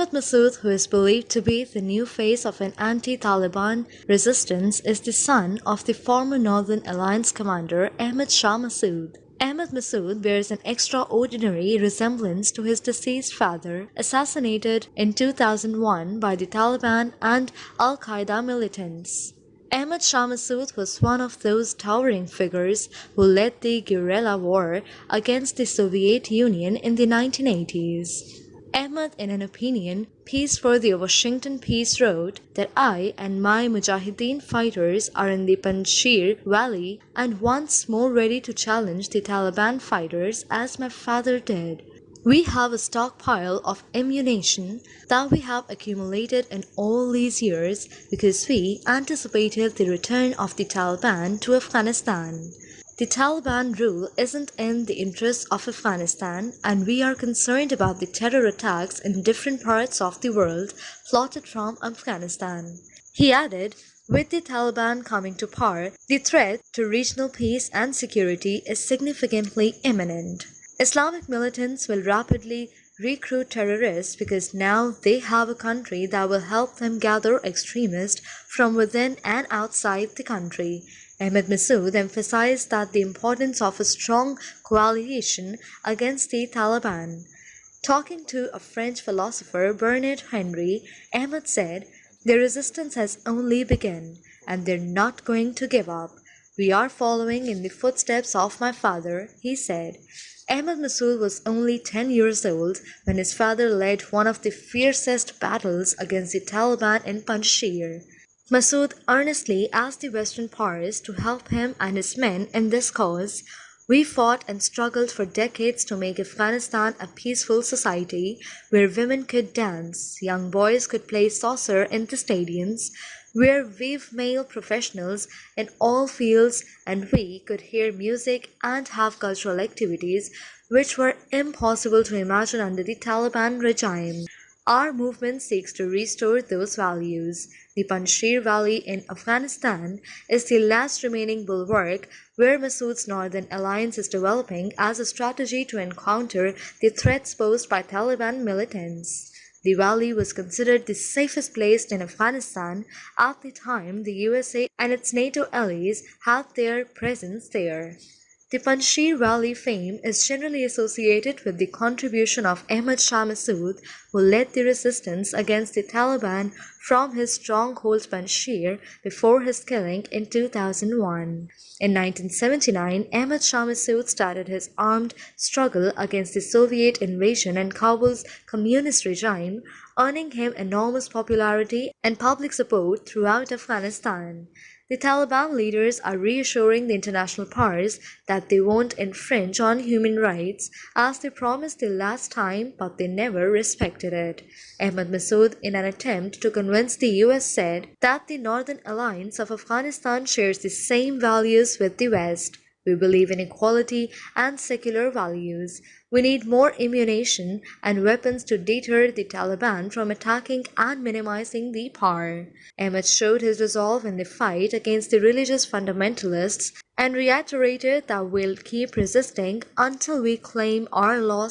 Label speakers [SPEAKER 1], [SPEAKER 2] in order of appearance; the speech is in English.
[SPEAKER 1] Ahmad Masood, who is believed to be the new face of an anti-Taliban resistance, is the son of the former Northern Alliance commander Ahmad Shah Masood. Ahmad Masood bears an extraordinary resemblance to his deceased father, assassinated in 2001 by the Taliban and Al-Qaeda militants. Ahmad Shah Masood was one of those towering figures who led the guerrilla war against the Soviet Union in the 1980s. Ahmad, in an opinion piece for the Washington Peace, wrote that I and my Mujahideen fighters are in the Panjshir Valley and once more ready to challenge the Taliban fighters as my father did. We have a stockpile of ammunition that we have accumulated in all these years because we anticipated the return of the Taliban to Afghanistan. The Taliban rule isn't in the interests of Afghanistan, and we are concerned about the terror attacks in different parts of the world plotted from Afghanistan. He added, with the Taliban coming to power, the threat to regional peace and security is significantly imminent. Islamic militants will rapidly recruit terrorists because now they have a country that will help them gather extremists from within and outside the country. Ahmad Masood emphasized that the importance of a strong coalition against the Taliban. Talking to a French philosopher, Bernard Henry, Ahmad said, "Their resistance has only begun, and they're not going to give up. We are following in the footsteps of my father," he said. Ahmad Masood was only 10 years old when his father led one of the fiercest battles against the Taliban in Panjshir. Masood earnestly asked the Western powers to help him and his men in this cause. We fought and struggled for decades to make Afghanistan a peaceful society where women could dance, young boys could play soccer in the stadiums, where we've male professionals in all fields, and we could hear music and have cultural activities which were impossible to imagine under the Taliban regime. Our movement seeks to restore those values. The Panjshir Valley in Afghanistan is the last remaining bulwark where Masood's Northern Alliance is developing as a strategy to encounter the threats posed by Taliban militants. The valley was considered the safest place in Afghanistan at the time the USA and its NATO allies had their presence there. The Panjshir Valley fame is generally associated with the contribution of Ahmad Shah Masood, who led the resistance against the Taliban from his stronghold Panjshir before his killing in 2001. In 1979, Ahmad Shah Masood started his armed struggle against the Soviet invasion and Kabul's communist regime, earning him enormous popularity and public support throughout Afghanistan. The Taliban leaders are reassuring the international powers that they won't infringe on human rights, as they promised the last time, but they never respected it. Ahmad Masood, in an attempt to convince the US, said that the Northern Alliance of Afghanistan shares the same values with the West. We believe in equality and secular values. We need more ammunition and weapons to deter the Taliban from attacking and minimizing the power. Ahmad showed his resolve in the fight against the religious fundamentalists and reiterated that we'll keep resisting until we claim our lost